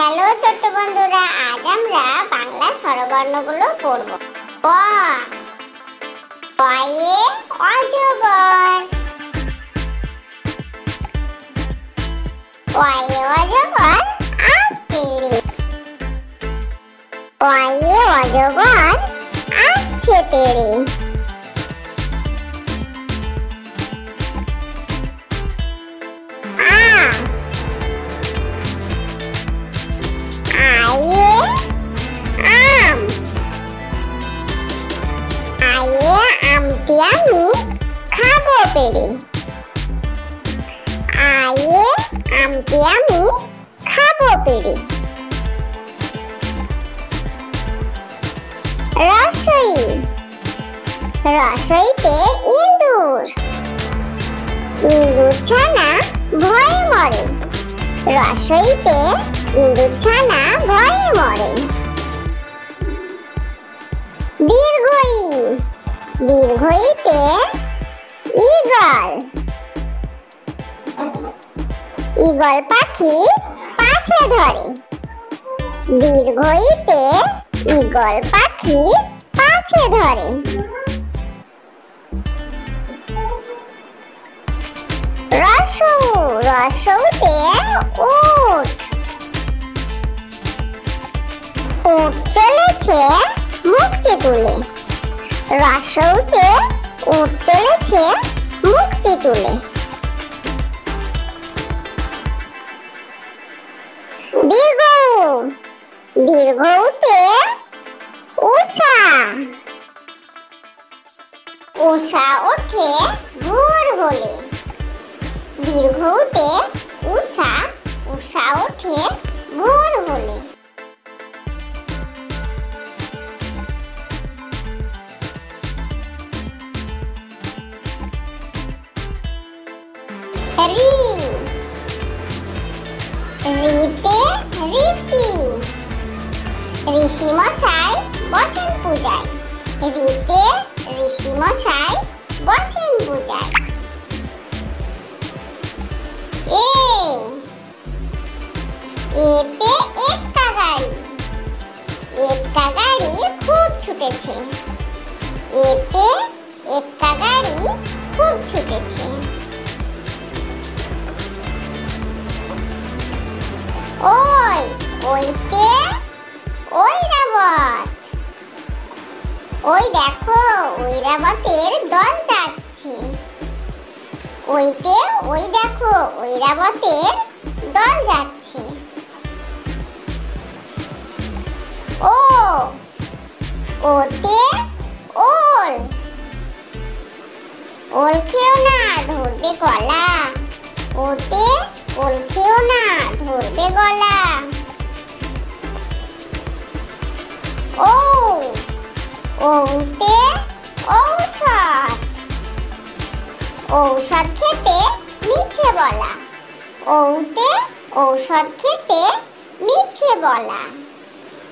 Hello ছোট্ট বন্ধুরা, আজ আমরা বাংলা স্বরবর্ণগুলো পড়ব। ক, কয়ে অজগর। কয়ে অজগর আসছে রে। কয়ে অজগর আসছে তেরে। আমটি আমি খাবো পেরে। আয়ে আমটি আমি খাবো পেরে। রসই, রসইতে ইঁদুর। ইঁদুর ছানা ভয়ে মরে। রসইতে ইঁদুর ছানা ভয়ে মরে। দীর্ঘই, দীর্ঘইতে ঈগল। ঈগল পাখি পাছে ধরে। দীর্ঘইতে ঈগল পাখি পাছে ধরে। রসৌ, রসৌতে উট। উট চলেছে মুক্তি তুলে। রসৌতে উট চলেছে মুক্তি তুলে। দীর্ঘ, দীর্ঘতে উষা। উষা ওঠে ভোর হলে। দীর্ঘতে উষা, উষা ওঠে ভোর হলে। রি, রিতে ঋষি। ঋষি মশাই বসেন পূজায়। রিতে ঋষি মশাই বসেন পূজায়। এ, এতে এক্কা গাড়ি। এক্কা গাড়ি খুব ছুটেছে। এতে এক্কা গাড়ি খুব ছুটেছে। ওই, ওইতে ঐরাবত। ওই দেখো ঐরাবতের দল যাচ্ছে। ওইতে ওই দেখো ঐরাবতের দল যাচ্ছে। ও, ওতে ওল। ওল খেও না ধরবে গলা। ওতে ওল খেও না ধরবে গলা। ও, ওতে ঔষধ। ঔষধ খেতে মিছে বলা। ওতে ঔষধ খেতে মিছে বলা।